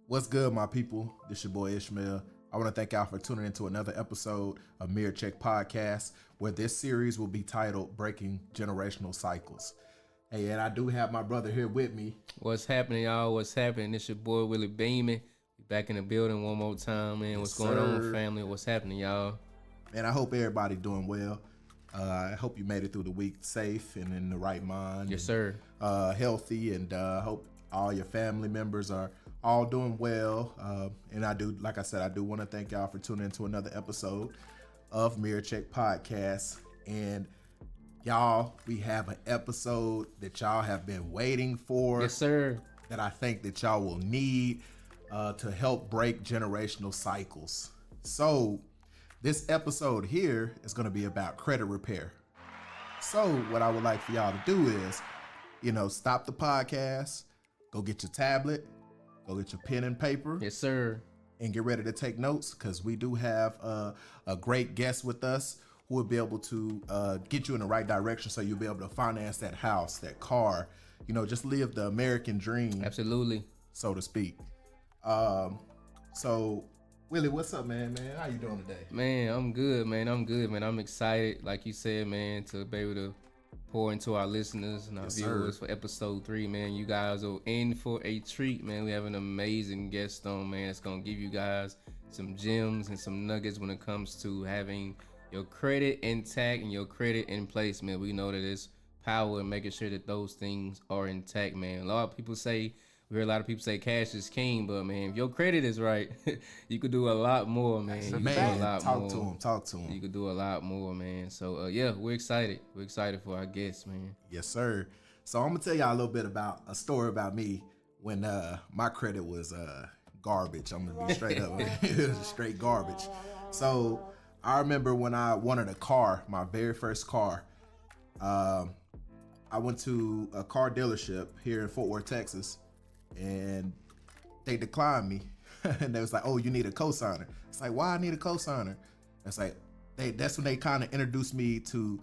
What's good, my people? This your boy Ishmael. I want to thank y'all for tuning into another episode of Mirror Check Podcast, where this series will be titled Breaking Generational Cycles. Hey, and I do have my brother here with me. What's happening, y'all? What's happening? It's your boy Willie Beeman. We back in the building one more time, man. What's going on, family? What's happening, y'all? Man, I hope everybody doing well. I hope you made it through the week safe and in the right mind. Yes, sir. Healthy, and hope all your family members are all doing well. And I do, like I said, I do want to thank y'all for tuning into another episode of Mirror Check Podcast. And y'all, we have an episode that y'all have been waiting for. Yes, sir. That I think that y'all will need to help break generational cycles. So this episode here is going to be about credit repair. So what I would like for y'all to do is, stop the podcast, go get your tablet, go get your pen and paper. Yes, sir. And get ready to take notes, because we do have a great guest with us who will be able to get you in the right direction, so you'll be able to finance that house, that car, just live the American dream. Absolutely. So to speak. So Willie, what's up, man? How you doing today? Man, I'm good, man. I'm excited, like you said, man, to be able to pour into our listeners and our viewers for episode 3, man. You guys are in for a treat, man. We have an amazing guest on, man. It's gonna give you guys some gems and some nuggets when it comes to having your credit intact and your credit in place, man. We know that it's power in making sure that those things are intact, man. We hear a lot of people say cash is king, but man, if your credit is right, you could do a lot more, man. Talk to him. You could do a lot more, man. So yeah, we're excited. We're excited for our guests, man. Yes, sir. So I'm gonna tell y'all a little bit about a story about me when my credit was garbage. I'm gonna be straight up. It was straight garbage. So I remember when I wanted a car, my very first car. I went to a car dealership here in Fort Worth, Texas, and they declined me. And they was like, "Oh, you need a cosigner." It's like, why I need a cosigner? It's like that's when they kind of introduced me to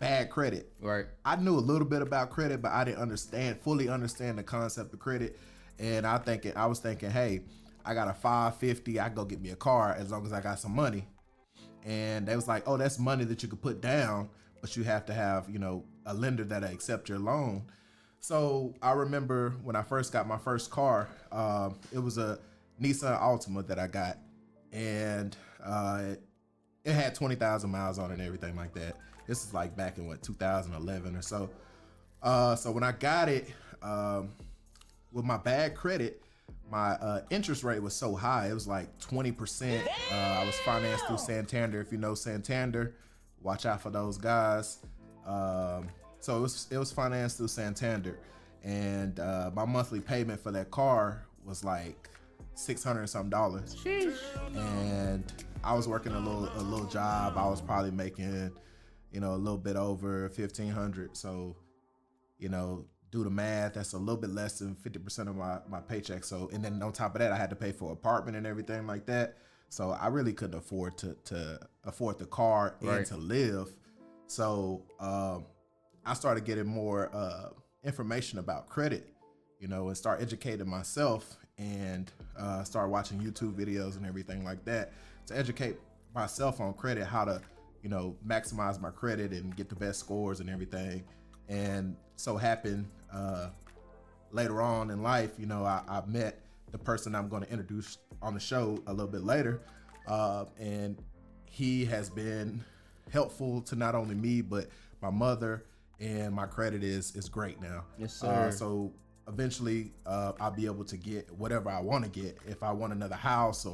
bad credit. Right. I knew a little bit about credit, but I didn't fully understand the concept of credit. And I was thinking, hey, I got a 550, I can go get me a car as long as I got some money. And they was like, "Oh, that's money that you could put down, but you have to have, a lender that'll accept your loan." So I remember when I first got my first car, it was a Nissan Altima that I got, and it had 20,000 miles on it and everything like that. This is like back in 2011 or so. So when I got it, with my bad credit, my interest rate was so high. It was like 20%. I was financed through Santander. If you know Santander, watch out for those guys. So it was financed through Santander, and my monthly payment for that car was like $600 and something. Sheesh. And I was working a little job. I was probably making, a little bit over $1,500. So, do the math. That's a little bit less than 50% of my paycheck. So, and then on top of that, I had to pay for an apartment and everything like that. So I really couldn't afford to afford the car and to live. So I started getting more information about credit, and start educating myself, and start watching YouTube videos and everything like that to educate myself on credit, how to, maximize my credit and get the best scores and everything. And so happened later on in life, I met the person I'm going to introduce on the show a little bit later, and he has been helpful to not only me but my mother, and my credit is great now. Yes, sir. So eventually I'll be able to get whatever I want to get. If I want another house,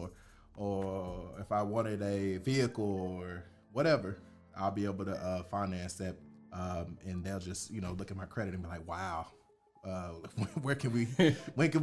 or if I wanted a vehicle or whatever, I'll be able to finance that, and they'll just look at my credit and be like, wow, when can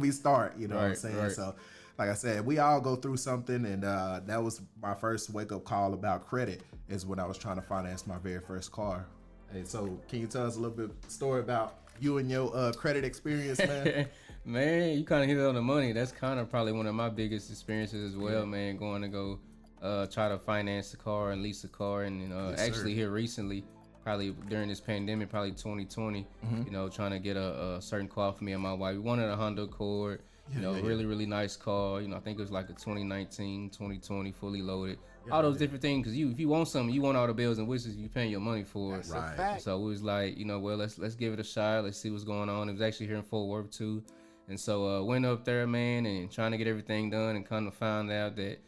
we start? What I'm saying? Right. So like I said, we all go through something, and that was my first wake-up call about credit, is when I was trying to finance my very first car. Hey, so can you tell us a little bit story about you and your credit experience, man? Man, you kind of hit it on the money. That's kind of probably one of my biggest experiences as well, man, going to go try to finance the car and lease a car. And actually here recently, probably during this pandemic, probably 2020, trying to get a certain car for me and my wife. We wanted a Honda Accord. Really, really nice car. I think it was like a 2019, 2020, fully loaded. Yeah, All those different things. Because if you want something, you want all the bells and whistles. You paying your money for That's it. a fact. So it was like, well, let's give it a shot. Let's see what's going on. It was actually here in Fort Worth too. And so went up there, man, and trying to get everything done, and kind of found out that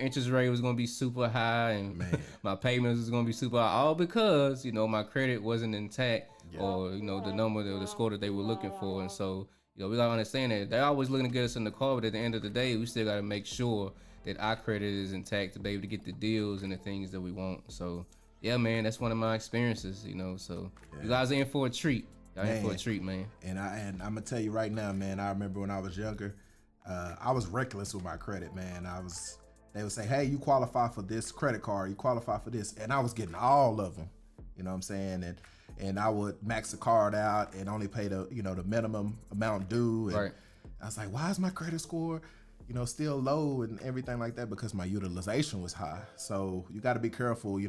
interest rate was gonna be super high, and my payments was gonna be super high, all because my credit wasn't intact, or the number, the score that they were looking for. And so we gotta understand that they're always looking to get us in the car, but at the end of the day, we still gotta make sure that our credit is intact to be able to get the deals and the things that we want. So yeah, man, that's one of my experiences. So you guys are in for a treat. Y'all in for a treat, man. And I'm gonna tell you right now, man. I remember when I was younger, I was reckless with my credit, man. They would say, "Hey, you qualify for this credit card. You qualify for this," and I was getting all of them. You know what I'm saying? And I would max the card out and only pay the the minimum amount due. And I was like, "Why is my credit score, still low and everything like that?" Because my utilization was high. So you got to be careful.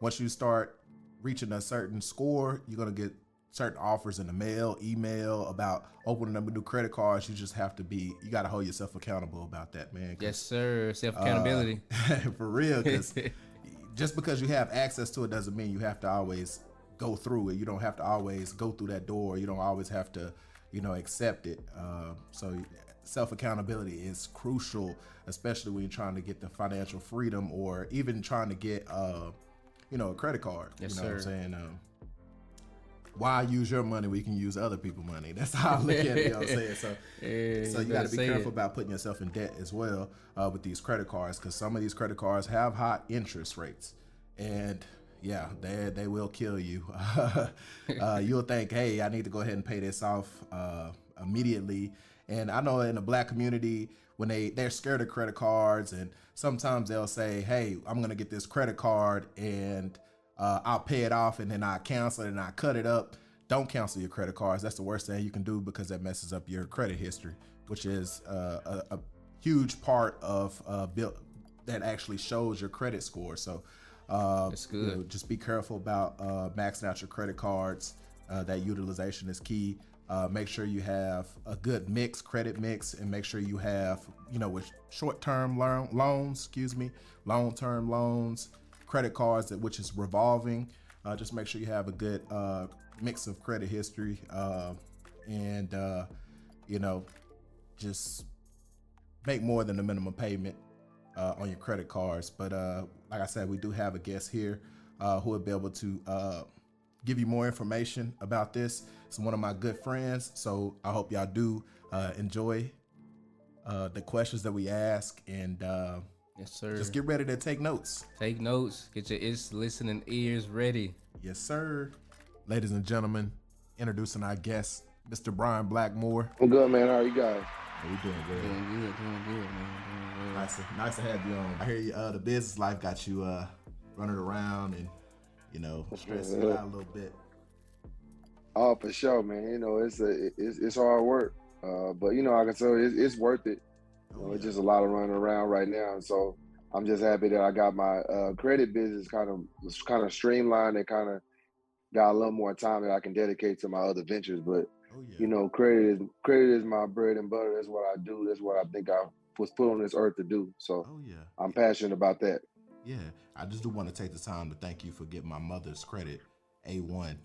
Once you start reaching a certain score, you're gonna get certain offers in the mail, email about opening up new credit cards. You just have to you got to hold yourself accountable about that, man. Yes, sir. Self-accountability. For real, because just because you have access to it doesn't mean you have to always go through it. You don't have to always go through that door. You don't always have to, accept it. So self-accountability is crucial, especially when you're trying to get the financial freedom or even trying to get, a credit card. Yes, what I'm sir. saying? Why use your money when you can use other people's money? That's how I look at it. I'm saying? So you got to be careful about putting yourself in debt as well with these credit cards, because some of these credit cards have high interest rates, and yeah, they will kill you. You'll think, hey, I need to go ahead and pay this off immediately. And I know in the Black community, when they're scared of credit cards, and sometimes they'll say, hey, I'm gonna get this credit card and I'll pay it off, and then I cancel it and I cut it up. Don't cancel your credit cards. That's the worst thing you can do, because that messes up your credit history, which is a huge part of that actually shows your credit score. So that's good. Just be careful about maxing out your credit cards. That utilization is key. Make sure you have a good credit mix, and make sure you have, with short-term loans, long-term loans, credit cards which is revolving. Just make sure you have a good mix of credit history, and just make more than the minimum payment on your credit cards. But like I said, we do have a guest here who will be able to give you more information about this. It's one of my good friends, so I hope y'all do enjoy the questions that we ask, and yes, sir. Just get ready to take notes. Take notes. Get your listening ears ready. Yes, sir. Ladies and gentlemen, introducing our guest, Mr. Brian Blackmore. I'm good, man. How are you guys? We doing good. Doing good, man. Doing good. Nice to have you on. I hear you, the business life got you running around and stressing you out a little bit. Oh, for sure, man. It's hard work, but I can tell you it's worth it. It's just a lot of running around right now, and so I'm just happy that I got my credit business kind of streamlined, and kind of got a little more time that I can dedicate to my other ventures. But credit is my bread and butter. That's what I do. That's what I think I was put on this earth to do. So I'm passionate about that. Yeah, I just do want to take the time to thank you for getting my mother's credit A1.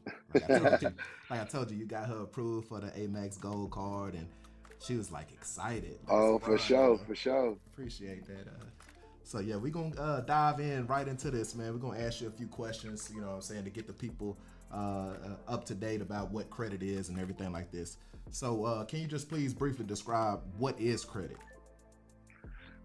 Like I told you, you got her approved for the Amex Gold card, and she was like excited. Oh, for sure. Appreciate that. So yeah, we're gonna dive in right into this, man. We're gonna ask you a few questions, to get the people up to date about what credit is and everything like this. So can you just please briefly describe what is credit?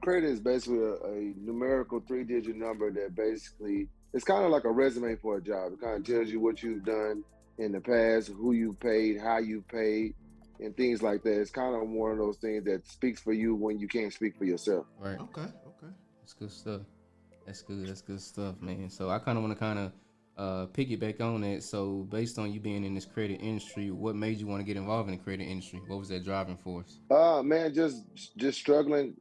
Credit is basically a numerical 3-digit number that basically, it's kind of like a resume for a job. It kind of tells you what you've done in the past, who you paid, how you paid, and things like that. It's kind of one of those things that speaks for you when you can't speak for yourself. Right. Okay. That's good stuff. That's good stuff, man. So I kind of want to piggyback on that. So based on you being in this credit industry, what made you want to get involved in the credit industry? What was that driving force? Man, just struggling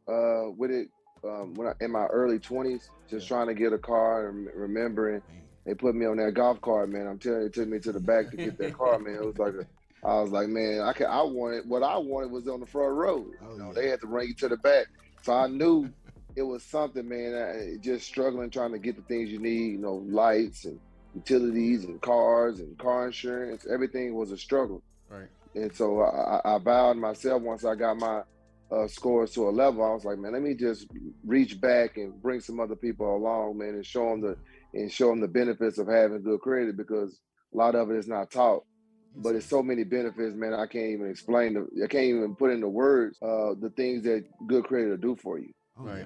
with it when in my early 20s, just trying to get a car, and remembering they put me on that golf cart, man. I'm telling you, it took me to the back to get that car, man. It was like I was like, man, I wanted what I wanted was on the front row. Oh They yeah. had to bring you to the back, so I knew it was something, man. Just struggling trying to get the things you need, lights and utilities and cars and car insurance. Everything was a struggle, Right. and so I vowed myself once I got my scores to a level. I was like, man, let me just reach back and bring some other people along, man, and show them the benefits of having good credit because a lot of it is not taught, Yes, but sir. it's so many benefits, man. I can't even explain. I can't even put into words the things that good credit will do for you. Oh Right.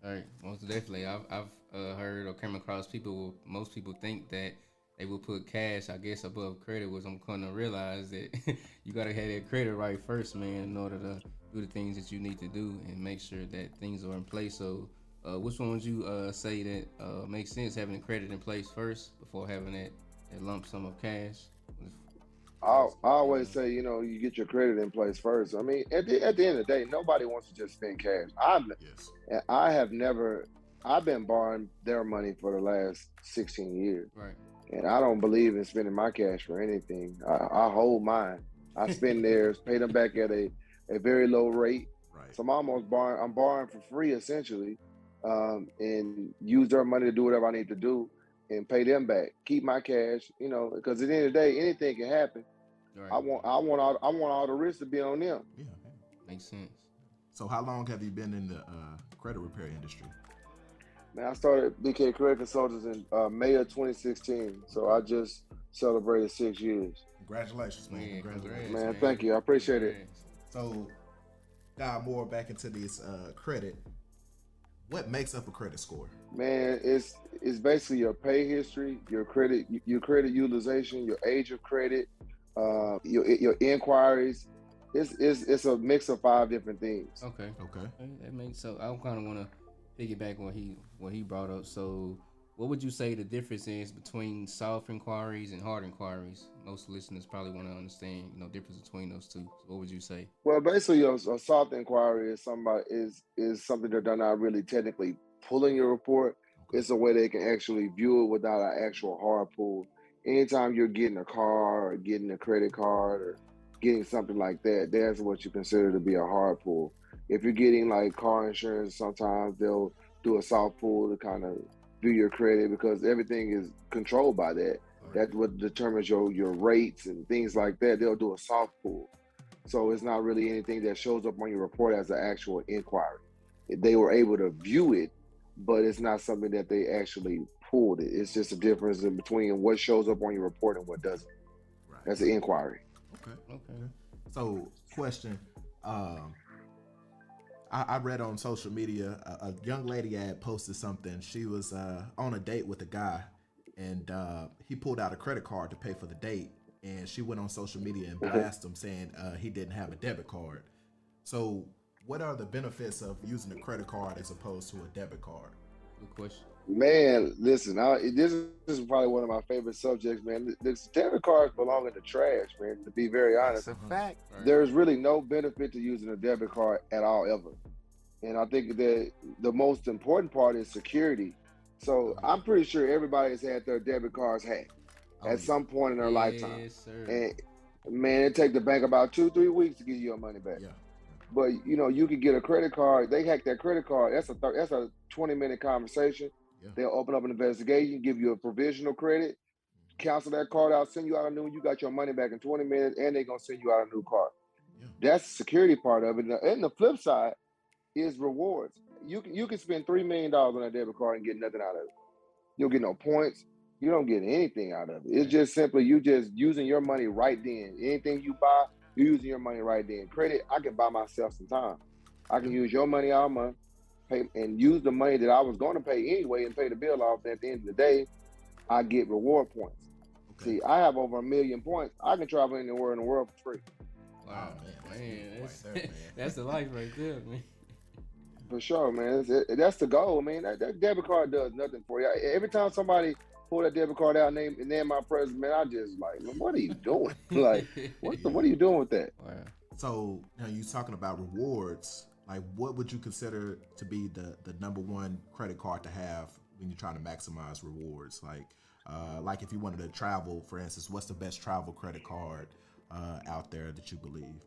yeah. Right. Most definitely. I've heard or come across people. Most people think that they will put cash, I guess, above credit. Was I'm going to realize that you gotta have that credit right first, man, in order to do the things that you need to do and make sure that things are in place. So, which one would you say that makes sense having the credit in place first before having that lump sum of cash? I always say, you get your credit in place first. I mean, at the end of the day, nobody wants to just spend cash. Yes. I have never. I've been borrowing their money for the last 16 years. Right. And I don't believe in spending my cash for anything. I hold mine. I spend theirs, pay them back at a very low rate. Right. So I'm borrowing for free essentially, and use their money to do whatever I need to do and pay them back. Keep my cash, because at the end of the day, anything can happen. Right. I want all the risk to be on them. Yeah. Makes sense. So how long have you been in the credit repair industry? Man, I started BK Credit Consultants in May of 2016. So I just celebrated 6 years. Congratulations, man. Yeah, Congratulations. congrats, Man, man. thank you. I appreciate it. Congrats. So dive more back into this credit. What makes up a credit score? Man, it's basically your pay history, your credit utilization, your age of credit, your inquiries. It's a mix of 5 different things. Okay. Okay. That makes so. I kind of want to piggyback on what he brought up. So, what would you say the difference is between soft inquiries and hard inquiries? Most listeners probably want to understand, difference between those two. So what would you say? Well, basically, a soft inquiry is something that they're not really technically pulling your report. Okay. It's a way they can actually view it without an actual hard pull. Anytime you're getting a car or getting a credit card or getting something like that, that's what you consider to be a hard pull. If you're getting like car insurance, sometimes they'll do a soft pull to kind of view your credit because everything is controlled by that. All right. That's what determines your rates and things like that. They'll do a soft pull. So it's not really anything that shows up on your report as an actual inquiry. They were able to view it, but it's not something that they actually pulled it. It's just a difference in between what shows up on your report and what doesn't. Right. That's an inquiry. Okay. Okay. So question. I read on social media a young lady had posted something. She was on a date with a guy, and he pulled out a credit card to pay for the date. And she went on social media and blasted him saying he didn't have a debit card. So, what are the benefits of using a credit card as opposed to a debit card? Good question. Man, listen, this is probably one of my favorite subjects, man. This debit cards belong in the trash, man, to be very honest. That's a fact. Right. There's really no benefit to using a debit card at all, ever. And I think that the most important part is security. So I'm pretty sure everybody has had their debit cards hacked at some point in their lifetime. Yes, sir. And man, it take the bank about 2-3 weeks to give you your money back. Yeah. But you could get a credit card. They hack that credit card. That's a 20-minute conversation. Yeah. They'll open up an investigation, give you a provisional credit, cancel that card out, send you out a new one. You got your money back in 20 minutes, and they're gonna send you out a new card. Yeah. That's the security part of it. And the flip side is rewards. You can spend $3 million on a debit card and get nothing out of it. You'll get no points. You don't get anything out of it. It's just simply you just using your money right then. Anything you buy, you're using your money right then. Credit, I can buy myself some time. I can use your money all month, pay and use the money that I was going to pay anyway and pay the bill off. And at the end of the day, I get reward points. Okay. See, I have over 1 million points. I can travel anywhere in the world for free. Wow, Oh, man, man, that's, right there, man. that's the life right there, man. For sure, man. That's the goal. I mean, that debit card does nothing for you. Every time somebody pull that debit card out and name my present, man, I just like, man, what are you doing? Like, what are you doing with that? Wow. So now you're talking about rewards. Like, what would you consider to be the number one credit card to have when you're trying to maximize rewards? Like if you wanted to travel, for instance, what's the best travel credit card? out there that you believe?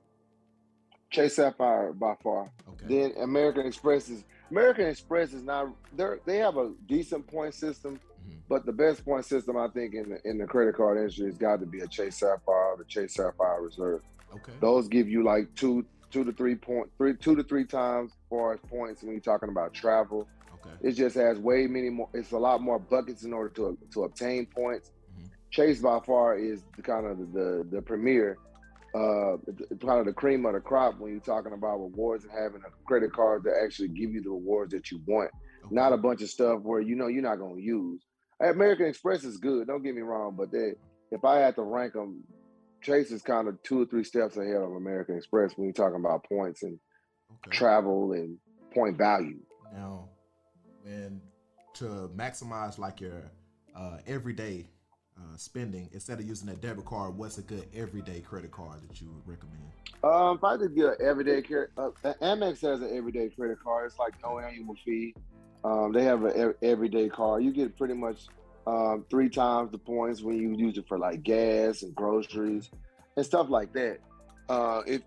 Chase Sapphire by far. Okay. Then American Express is not they have a decent point system, but the best point system I think in the credit card industry has got to be a Chase Sapphire or the Chase Sapphire Reserve. Okay. Those give you like two to three times as far as points when you're talking about travel. Okay. It just has way many more. It's a lot more buckets in order to obtain points. Chase by far is the kind of the premier, kind of the cream of the crop when you're talking about rewards and having a credit card that actually give you the rewards that you want, not a bunch of stuff where you know you're not going to use. American Express is good, don't get me wrong, but if I had to rank them, Chase is kind of 2 or 3 steps ahead of American Express when you're talking about points and travel and point value. Now, when to maximize like your everyday spending, instead of using a debit card, what's a good everyday credit card that you would recommend? If I could get an everyday credit, Amex has an everyday credit card. It's like no annual fee. They have an everyday card. You get pretty much 3 times the points when you use it for like gas and groceries and stuff like that.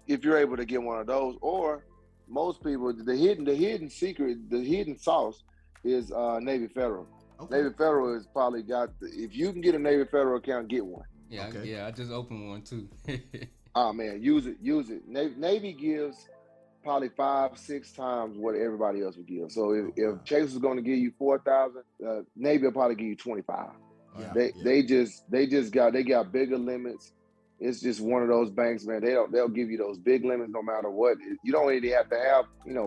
If you're able to get one of those, or most people, the hidden secret, the hidden sauce is Navy Federal. Okay. Navy Federal has probably got if you can get a Navy Federal account, get one. Yeah, okay. I just opened one too. Oh man, use it. Navy gives probably 5-6 times what everybody else would give. So if Chase is going to give you 4,000, Navy will probably give you 25. Yeah, they got bigger limits. It's just one of those banks, man. They'll give you those big limits no matter what. You don't really have to have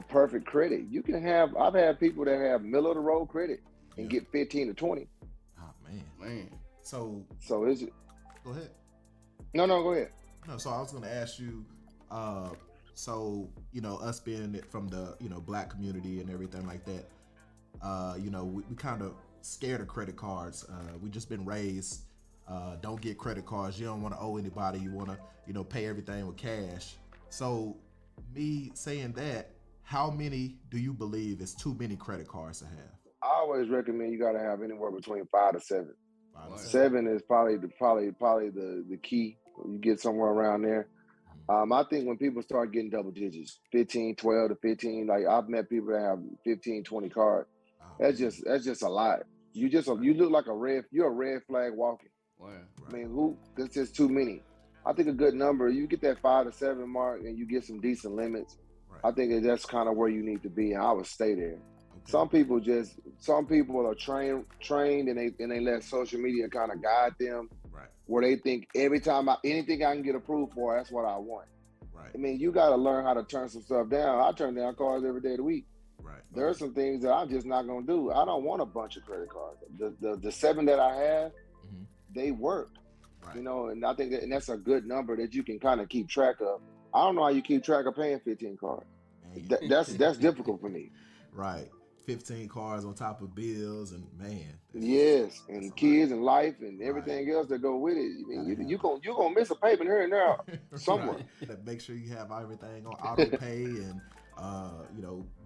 perfect credit. You can have. I've had people that have middle of the road credit and get 15 to 20. Oh man. So is it? Go ahead. No, go ahead. No, so I was going to ask you. So us being from the Black community and everything like that, we kind of scared of credit cards. We just been raised. Don't get credit cards. You don't want to owe anybody. You want to pay everything with cash. So me saying that, how many do you believe is too many credit cards to have? I always recommend you got to have anywhere between 5 to 7. 7 is probably the key. You get somewhere around there. I think when people start getting double digits, 15, 12 to 15, like I've met people that have 15, 20 cards. That's just a lot. You look like you're a red flag walking. Wow. I mean, that's just too many. I think a good number, you get that 5 to 7 mark and you get some decent limits. Right. I think that's kind of where you need to be, and I would stay there. Okay. Some people are trained and they let social media kind of guide them. Right. Where they think every time anything I can get approved for, that's what I want. Right. I mean, you got to learn how to turn some stuff down. I turn down cards every day of the week. Right. There are some things that I'm just not going to do. I don't want a bunch of credit cards. The 7 that I have, they work. Right. And I think that's a good number that you can kind of keep track of. I don't know how you keep track of paying 15 cards. That's difficult for me. Right. 15 cards on top of bills and yes, and kids and life and everything else that go with it. I mean, you're gonna miss a payment here and there somewhere. Right. Make sure you have everything on auto pay and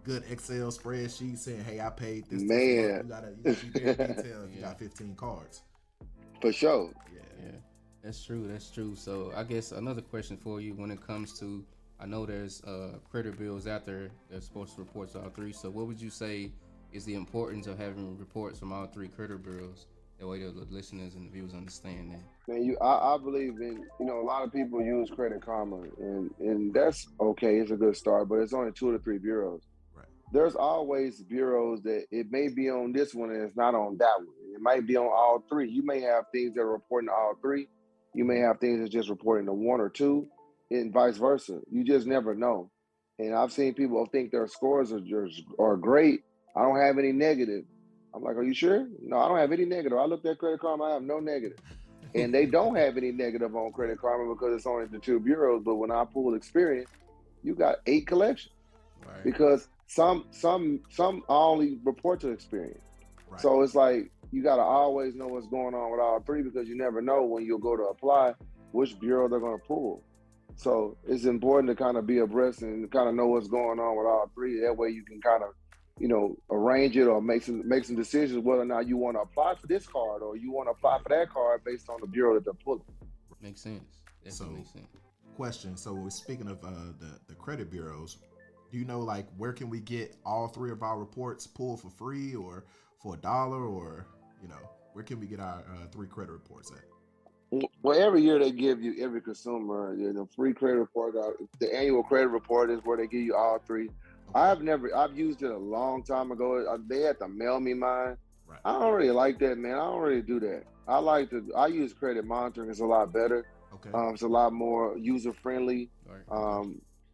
good Excel spreadsheet saying, hey, I paid this. Man, you gotta be very detailed if you got 15 cards. For sure. Yeah. That's true. So I guess another question for you when it comes to, I know there's credit bureaus out there that's supposed to report to all 3. So what would you say is the importance of having reports from all 3 credit bureaus? That way the listeners and the viewers understand that. Man, I believe in, a lot of people use Credit Karma, and that's okay. It's a good start, but it's only 2 to 3 bureaus. Right. There's always bureaus that it may be on this one and it's not on that one. It might be on all 3. You may have things that are reporting to all 3. You may have things that just reporting to 1 or 2. And vice versa. You just never know. And I've seen people think their scores are great. I don't have any negative. I'm like, are you sure? No, I don't have any negative. I looked at Credit Karma, I have no negative. And they don't have any negative on Credit Karma because it's only the 2 bureaus. But when I pull Experience, you got 8 collections. Right. Because some only report to Experience. Right. So it's like, you got to always know what's going on with all 3 because you never know when you'll go to apply which bureau they're going to pull. So it's important to kind of be abreast and kind of know what's going on with all 3. That way you can kind of, arrange it or make some decisions whether or not you want to apply for this card or you want to apply for that card based on the bureau that they're pulling. Makes sense. Definitely makes sense. Question. So we're speaking of the credit bureaus. Do you know like where can we get all three of our reports pulled for free or for $1, or where can we get our three credit reports at? Well, every year they give you every consumer the free credit report. The annual credit report is where they give you all three. Okay. I've used it a long time ago. They had to mail me mine. Right. I don't really like that, man. I don't really do that. I use credit monitoring. It's a lot better. Okay. It's a lot more user friendly. Right.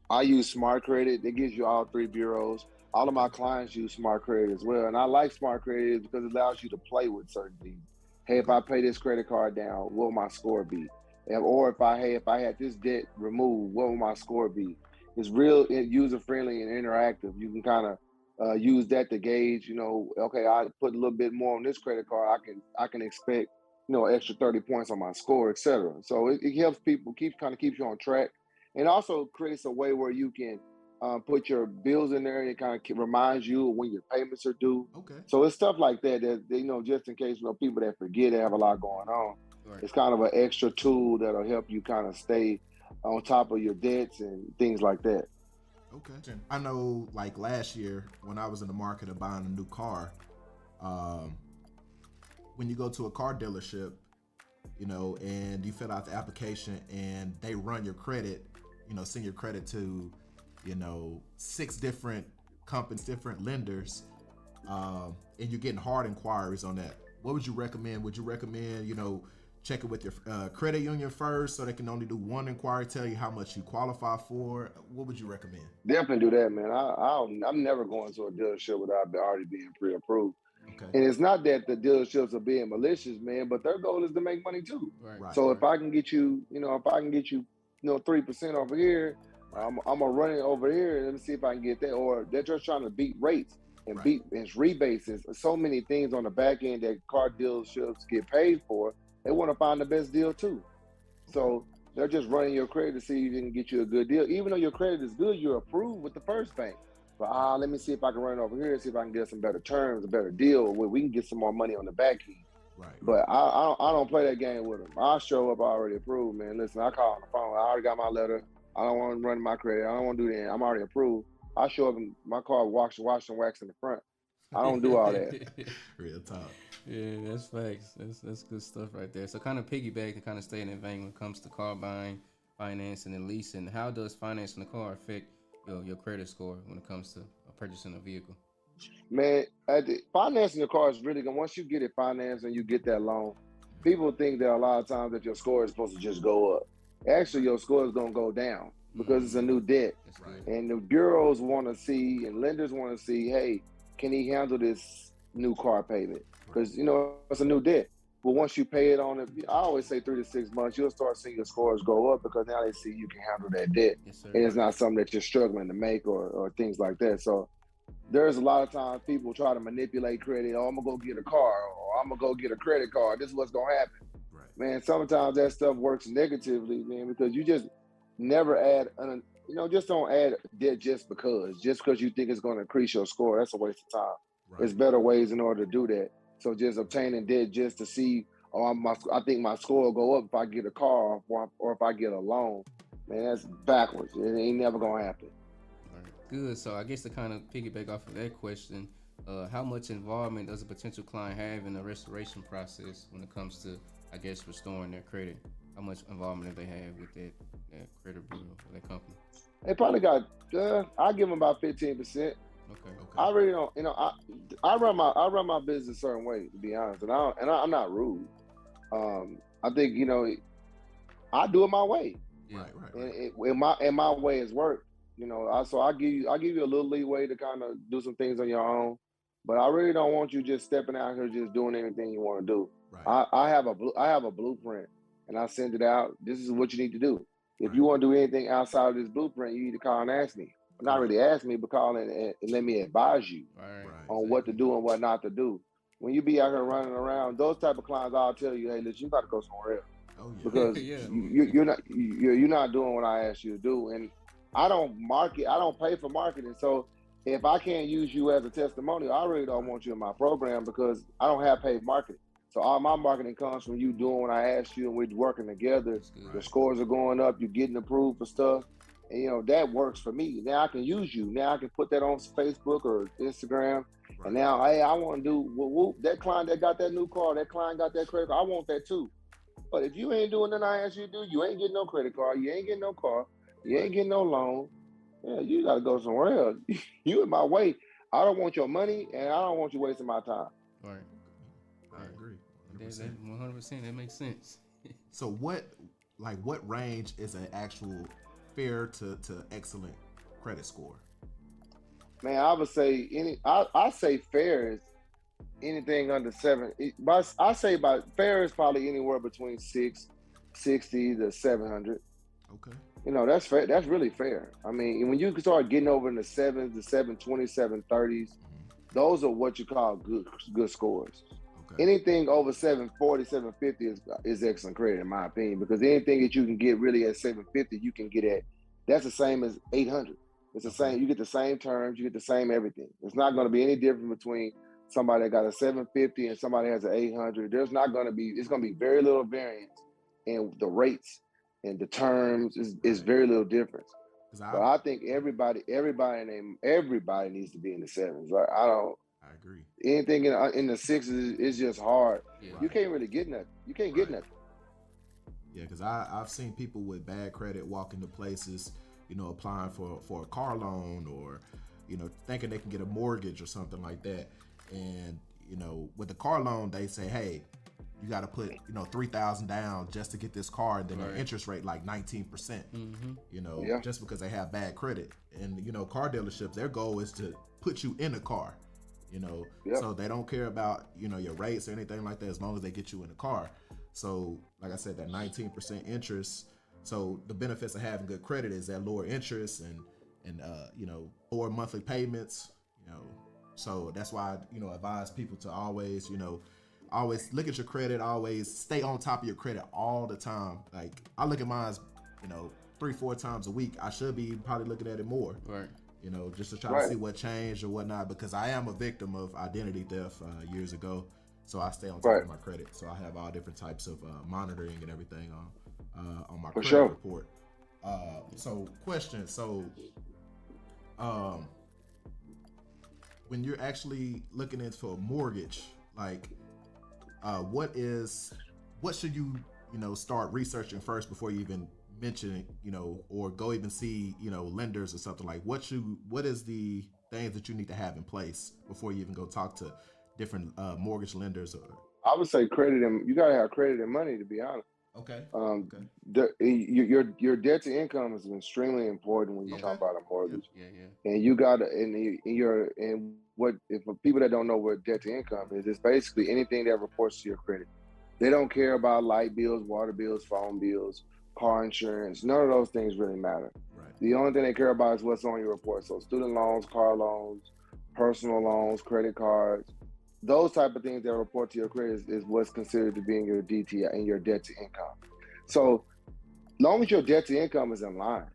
I use Smart Credit. It gives you all three bureaus. All of my clients use Smart Credit as well. And I like Smart Credit because it allows you to play with certain things. Hey, if I pay this credit card down, what will my score be? Or if I had this debt removed, what will my score be? It's real user friendly and interactive. You can kind of use that to gauge. Okay, I put a little bit more on this credit card. I can expect extra 30 points on my score, etc. So it helps people keeps you on track, and also creates a way where you can put your bills in there, and it kind of reminds you when your payments are due. Okay. So it's stuff like that just in case people that forget they have a lot going on. Right. It's kind of an extra tool that'll help you kind of stay on top of your debts and things like that. Okay. I know like last year when I was in the market of buying a new car, when you go to a car dealership, and you fill out the application and they run your credit, send your credit to 6 different companies, different lenders, and you're getting hard inquiries on that. What would you recommend? Would you recommend, checking with your credit union first so they can only do one inquiry, tell you how much you qualify for? What would you recommend? Definitely do that, man. I'm never going to a dealership without already being pre-approved. Okay. And it's not that the dealerships are being malicious, man, but their goal is to make money too. Right. So if I can get you, 3% over here, I'm gonna run it over here and let me see if I can get that. Or they're just trying to beat rates and beat rebates and so many things on the back end that car dealerships get paid for. They want to find the best deal too. So they're just running your credit to see if they can get you a good deal. Even though your credit is good, you're approved with the first bank. But let me see if I can run it over here and see if I can get some better terms, a better deal where we can get some more money on the back end. Right. But I don't play that game with them. I show up already approved, man. Listen, I call on the phone. I already got my letter. I don't want to run my credit. I don't want to do that. I'm already approved. I show up in my car, wash and wax in the front. I don't do all that. Real talk. Yeah, that's facts. That's good stuff right there. So kind of piggyback and kind of stay in that vein when it comes to car buying, financing, and leasing. How does financing a car affect your credit score when it comes to purchasing a vehicle? Man, financing the car is really good. Once you get it financed and you get that loan, people think that a lot of times that your score is supposed to just go up. Actually, your score is going to go down because it's a new debt. Right. And the bureaus want to see and lenders want to see, hey, can he handle this new car payment? Because, it's a new debt. But once you pay it on it, I always say 3 to 6 months, you'll start seeing your scores go up because now they see you can handle that debt. Yes, and it's not something that you're struggling to make or things like that. So there's a lot of times people try to manipulate credit. Oh, I'm going to go get a car, or I'm going to go get a credit card. This is what's going to happen. Right. Man, sometimes that stuff works negatively, man, because you just never add, just don't add debt just because you think it's going to increase your score. That's a waste of time. Right. There's better ways in order to do that. So just obtaining debt just to see, I think my score will go up if I get a car or if I get a loan. Man, that's backwards. It ain't never going to happen. All right. Good. So I guess to kind of piggyback off of that question, how much involvement does a potential client have in the restoration process when it comes to, I guess, restoring their credit? How much involvement do they have with that credit bureau or that company? They probably got, I give them about 15%. Okay. I really don't. I run my business a certain way, to be honest, and I'm not rude. I think I do it my way. Yeah. Right. And my way is work. So I give you a little leeway to kind of do some things on your own, but I really don't want you just stepping out here just doing anything you want to do. Right. I have a blueprint, and I send it out. This is what you need to do. If you want to do anything outside of this blueprint, you need to call and ask me. Not really ask me, but call and let me advise you on what to do and what not to do. When you be out here running around, those type of clients, I'll tell you, hey, listen, you got to go somewhere else. Oh, yeah. Because you're not doing what I asked you to do. And I don't market, I don't pay for marketing. So if I can't use you as a testimonial, I really don't want you in my program because I don't have paid marketing. So all my marketing comes from you doing what I asked you, and we're working together. Your scores are going up. You're getting approved for stuff, and that works for me. Now I can use you. Now I can put that on Facebook or Instagram, and now hey, I want to do whoop, that client that got that new car, that client got that credit card. I want that too. But if you ain't doing nothing I asked you to do, you ain't getting no credit card. You ain't getting no car. You ain't getting no loan. Yeah, you got to go somewhere else. You in my way. I don't want your money, and I don't want you wasting my time. Right. I agree. 100%. That makes sense. So what range is an actual fair to excellent credit score? Man, I would say I say fair is anything under 7. I say about fair is probably anywhere between 660 to 700. Okay. That's fair. That's really fair. I mean, when you start getting over in the 7s, the 720s, 730s, those are what you call good scores. Okay. Anything over 740, 750 is excellent credit, in my opinion, because anything that you can get really at 750, you can get at, that's the same as 800. It's the same. You get the same terms, you get the same everything. It's not going to be any different between somebody that got a 750 and somebody has an 800. There's not going to be. It's going to be very little variance in the rates and the terms. Is very little difference. But I think everybody needs to be in the 7s. Right? I agree. Anything in the 6s is just hard. Yeah. You can't really get nothing. You can't get nothing. Yeah, because I've seen people with bad credit walk into places, applying for a car loan or, thinking they can get a mortgage or something like that. And, with the car loan, they say, hey, you got to put, $3,000 down just to get this car. And then the interest rate like 19%, just because they have bad credit. And, car dealerships, their goal is to put you in a car, so they don't care about, your rates or anything like that as long as they get you in a car. So, like I said, that 19% interest. So the benefits of having good credit is that lower interest and lower monthly payments, So that's why I advise people to always, always look at your credit, always stay on top of your credit all the time. Like I look at mine, 3-4 times a week. I should be probably looking at it more. Right. Just to try to see what changed or whatnot, because I am a victim of identity theft years ago. So I stay on top of my credit. So I have all different types of monitoring and everything on my credit report. So question. So when you're actually looking into a mortgage, like what should you start researching first before you even mention or go even see lenders or something? Like what is the things that you need to have in place before you even go talk to different mortgage lenders? Or I would say credit, and you gotta have credit and money, to be honest. Okay. Your debt to income is extremely important when you talk about a mortgage. Yeah. And you gotta and for people that don't know what debt to income is, it's basically anything that reports to your credit. They don't care about light bills, water bills, phone bills, car insurance. None of those things really matter. Right. The only thing they care about is what's on your report. So student loans, car loans, personal loans, credit cards, those type of things that report to your credit is what's considered to be in your DTI and your debt to income. So long as your debt to income is in line,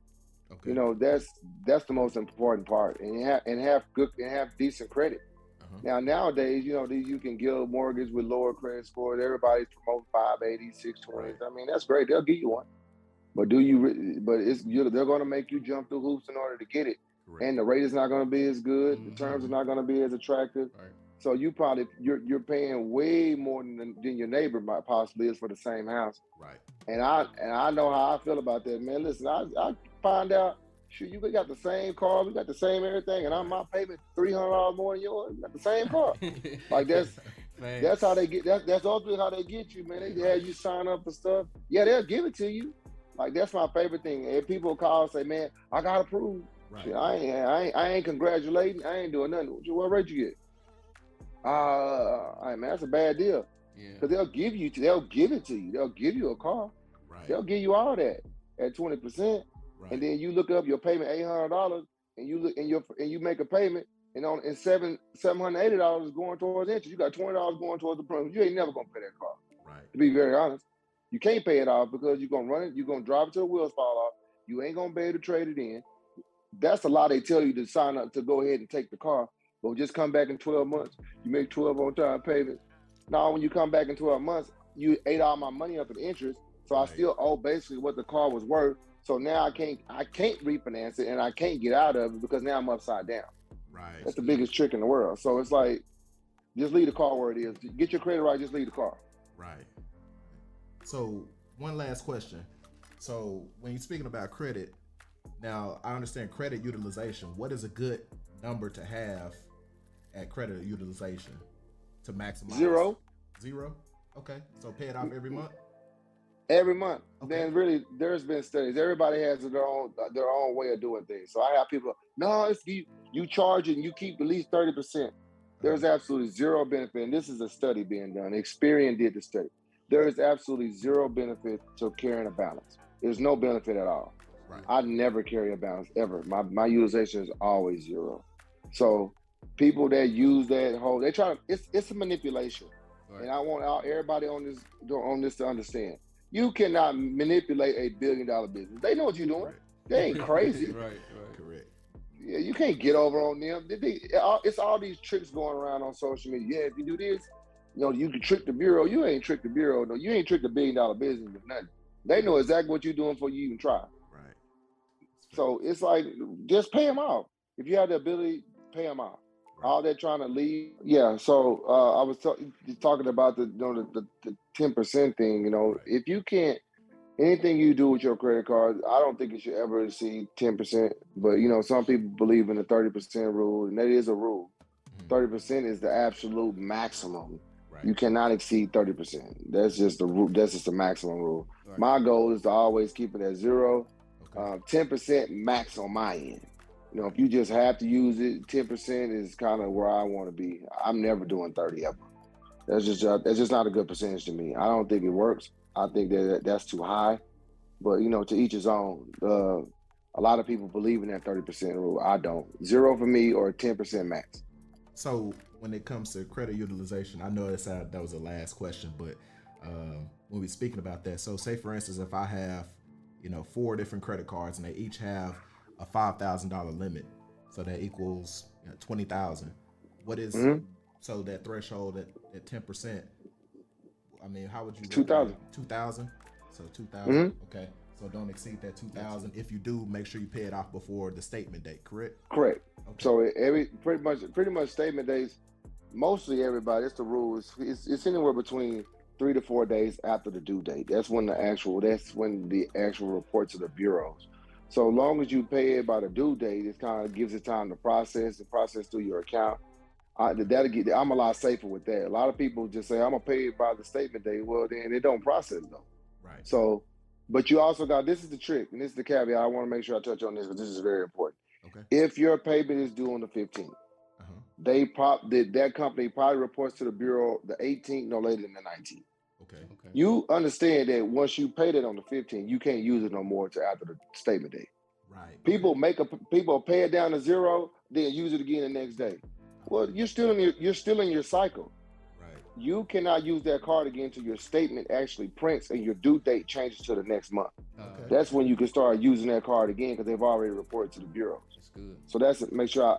that's the most important part. And have decent credit. Now nowadays, you can get a mortgage with lower credit scores. Everybody's promoting 580, 620s. I mean, that's great. They'll give you one. But they're going to make you jump through hoops in order to get it. Correct. And the rate is not going to be as good. Mm-hmm. The terms are not going to be as attractive. Right. So you're paying way more than your neighbor might possibly is for the same house. Right. And I know how I feel about that, man. Listen, I find out, shoot, you got the same car, we got the same everything, and my payment $300 more than yours. We got the same car. Like that's how they get. That's ultimately how they get you, man. They have you sign up for stuff. Yeah, they'll give it to you. Like that's my favorite thing. If people call and say, "Man, I got approved," right. Shit, I ain't congratulating. I ain't doing nothing. What rate you get? Man, that's a bad deal. Yeah. Because they'll give it to you. They'll give you a car. Right. They'll give you all that at 20%. Right. And then you look up your payment $800, and you make a payment, and $780 is going towards interest. You got $20 going towards the premium. You ain't never gonna pay that car. Right. To be very honest, you can't pay it off because you're gonna run it. You're gonna drive it till the wheels fall off. You ain't gonna be able to trade it in. That's a lot. They tell you to sign up to go ahead and take the car. But just come back in 12 months. You make 12 on-time payments. Now, when you come back in 12 months, you ate all my money up in interest, so I still owe basically what the car was worth. So now I can't refinance it and I can't get out of it because now I'm upside down. Right. That's the biggest trick in the world. So it's like, just leave the car where it is. Get your credit right, just leave the car. Right. So one last question. So when you're speaking about credit, now I understand credit utilization. What is a good number to have at credit utilization to maximize? Zero? Okay. So pay it off every month? Every month. Okay. Then really, there's been studies. Everybody has their own way of doing things. So I have people, no, it's you charge it and you keep at least 30%. There's absolutely zero benefit. And this is a study being done. Experian did the study. There is absolutely zero benefit to carrying a balance. There's no benefit at all. Right. I never carry a balance ever. My utilization is always zero. So people that use that they try to, it's a manipulation. Right. And I want everybody on this to understand. You cannot manipulate $1 billion business. They know what you're doing. Right. They ain't crazy. Right. Correct. Yeah, you can't get over on them. It's all these tricks going around on social media. Yeah, if you do this, you can trick the bureau. You ain't trick the bureau. No, you ain't trick the $1 billion business with nothing. They know exactly what you're doing before you even try. Right. So it's like, just pay them off. If you have the ability, pay them off. Right. All they're trying to leave. Yeah. So I was talking about the 10% thing. Right. If you can't, anything you do with your credit card, I don't think you should ever exceed 10%. But some people believe in the 30% rule, and that is a rule. 30% is the absolute maximum. Right. You cannot exceed 30%. That's just the rule. That's just the maximum rule. Right. My goal is to always keep it at zero. 10% max on my end. If you just have to use it, 10% is kind of where I want to be. I'm never doing 30 ever. That's just not a good percentage to me. I don't think it works. I think that's too high. But to each his own. A lot of people believe in that 30% rule. I don't. Zero for me or 10% max. So when it comes to credit utilization, I know that was the last question, but when we're speaking about that, so say for instance, if I have 4 different credit cards and they each have a $5,000 limit, so that equals $20,000. What is so that threshold at 10%? I mean, how would you? 2,000. 2,000. So 2,000. Okay. So don't exceed that 2,000. If you do, make sure you pay it off before the statement date. Correct. Okay. So pretty much statement dates. Mostly everybody. It's the rule. It's anywhere between 3 to 4 days after the due date. That's when the actual report to the bureaus. So long as you pay it by the due date, it kind of gives it time to process through your account. I'm a lot safer with that. A lot of people just say, I'm gonna pay it by the statement date. Well, then it don't process though. Right. So, but you also got, this is the trick, and this is the caveat. I want to make sure I touch on this because this is very important. Okay. If your payment is due on the 15th, that company probably reports to the bureau the 18th, no later than the 19th. Okay. You understand that once you paid it on the 15th, you can't use it no more until after the statement date. Right. People pay it down to zero, then use it again the next day. Well, you're still in your cycle. Right. You cannot use that card again until your statement actually prints and your due date changes to the next month. Okay. That's when you can start using that card again because they've already reported to the bureau. That's good. So make sure I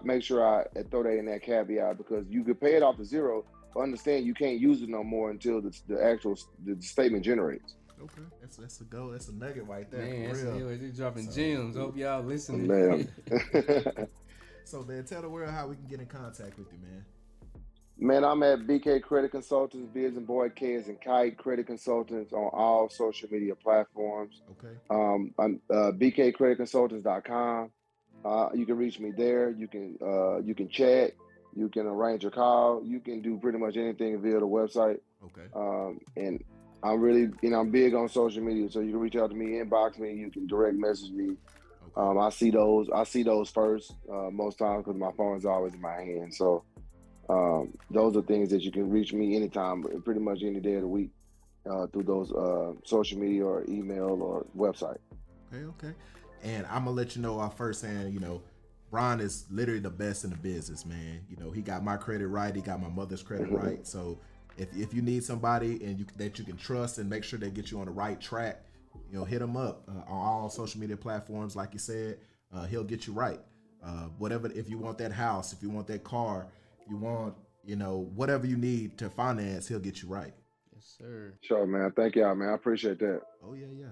throw that in that caveat, because you could pay it off to zero, but understand you can't use it no more until the statement generates. Okay, that's a go. That's a nugget right there. Man, you're dropping gems. Hope y'all listening. Man. So man, tell the world how we can get in contact with you, man. Man, I'm at BK Credit Consultants, Biz and Boy K as in Kite Credit Consultants on all social media platforms. Okay. bkcreditconsultants.com. You can reach me there. You can chat. You can arrange a call. You can do pretty much anything via the website. Okay. And I'm really, I'm big on social media, so you can reach out to me, inbox me. You can direct message me. Okay. I see those first most times because my phone is always in my hand. So those are things that you can reach me anytime, pretty much any day of the week through those social media or email or website. Okay. And I'm gonna let you know firsthand, Brian is literally the best in the business, man. He got my credit right. He got my mother's credit right. So if you need somebody that you can trust and make sure they get you on the right track, hit him up on all social media platforms. Like you said, he'll get you right. Whatever, if you want that house, if you want that car, you want whatever you need to finance, he'll get you right. Yes, sir. Sure, man. Thank y'all, man. I appreciate that. Oh yeah, yeah.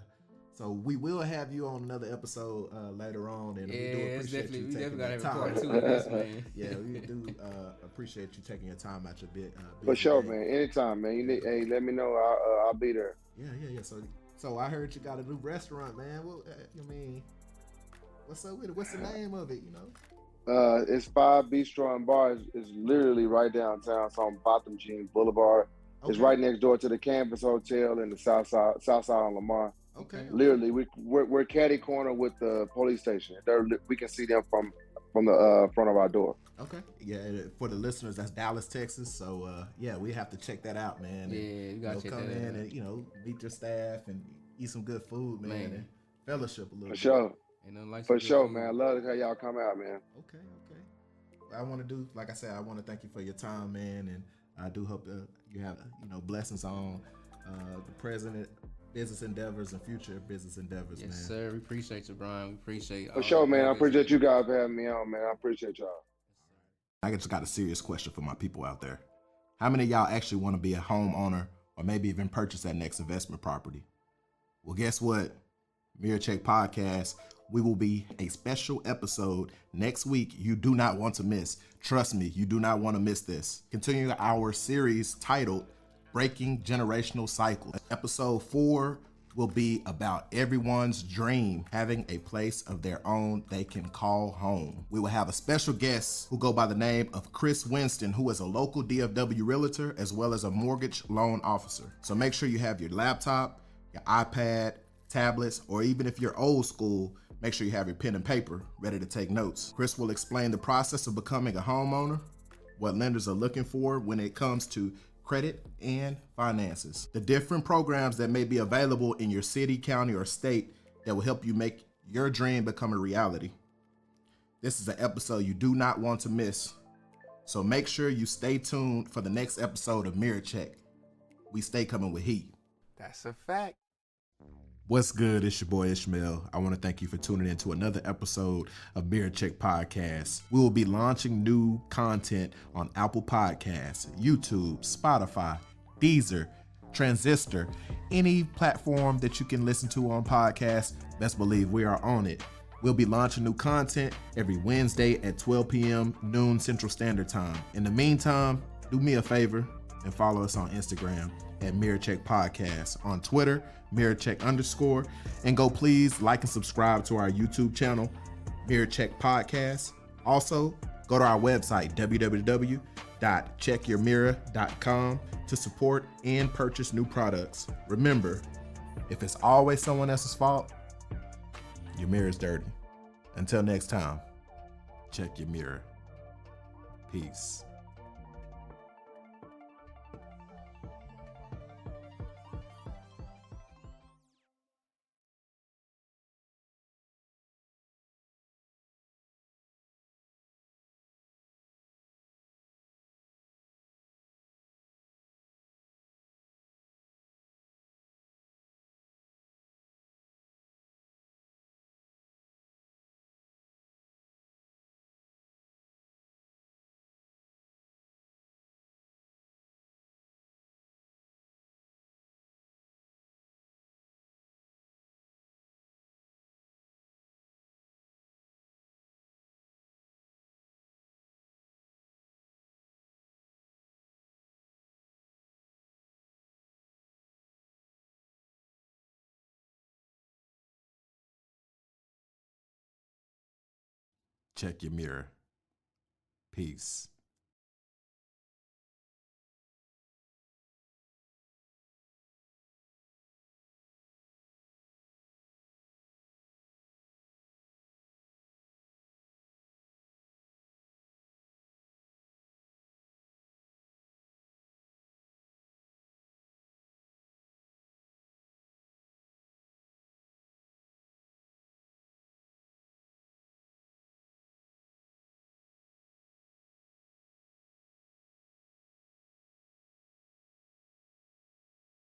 So we will have you on another episode later on, and Yeah, we do it's appreciate definitely you we taking definitely that gotta have a time. part two of this, man. Yeah, we do appreciate you taking your time out your For busy sure, day. man. Anytime, man. You Yeah. need, hey, let me know. I'll be there. Yeah, yeah, yeah. So I heard you got a new restaurant, man. Well, I mean, what's up with it? What's the name of it? It's Five Bistro and Bar. It's literally right downtown. It's on Botham Jean Boulevard. It's Okay, right next door to the Campus Hotel in the South Side on Lamar. okay, okay. Literally, we're catty corner with the police station. We can see them from the front of our door. Okay. Yeah, for the listeners, that's Dallas, Texas. So yeah, we have to check that out, man. Yeah, and, you gotta check come that in out. and meet your staff and eat some good food, man, and fellowship a little For bit. sure. Ain't nothing like some For good sure, food. man. I love how y'all come out, man. Okay, okay. I want to do, like I said, I want to thank you for your time, man, and I do hope that you have blessings on the present business endeavors and future business endeavors, Yes, man. sir. We appreciate you, Brian. We appreciate For sure, man. I all appreciate you guys for having me on, man. I appreciate y'all. I just got a serious question for my people out there. How many of y'all actually want to be a homeowner or maybe even purchase that next investment property? Well, guess what? Mirror Check Podcast, we will be a special episode next week you do not want to miss. Trust me, you do not want to miss this. Continuing our series titled Breaking Generational Cycles. Episode 4 will be about everyone's dream, having a place of their own they can call home. We will have a special guest who go by the name of Chris Winston, who is a local DFW realtor as well as a mortgage loan officer. So make sure you have your laptop, your iPad, tablets, or even if you're old school, make sure you have your pen and paper ready to take notes. Chris will explain the process of becoming a homeowner, what lenders are looking for when it comes to credit and finances, the different programs that may be available in your city, county, or state that will help you make your dream become a reality. This is an episode you do not want to miss. So make sure you stay tuned for the next episode of Mirror Check. We stay coming with heat. That's a fact. What's good? It's your boy Ishmael. I want to thank you for tuning in to another episode of Mirror Check Podcast. We will be launching new content on Apple Podcasts, YouTube, Spotify, Deezer, Transistor, any platform that you can listen to on podcasts. Best believe we are on it. We'll be launching new content every Wednesday at 12 p.m. noon Central Standard Time. In the meantime, do me a favor and follow us on Instagram at Mirror Check Podcast, on Twitter, Mirror Check _, and go please like and subscribe to our YouTube channel, Mirror Check Podcast. Also, go to our website, www.checkyourmirror.com, to support and purchase new products. Remember, if it's always someone else's fault, your mirror is dirty. Until next time, check your mirror. Peace. Check your mirror. Peace.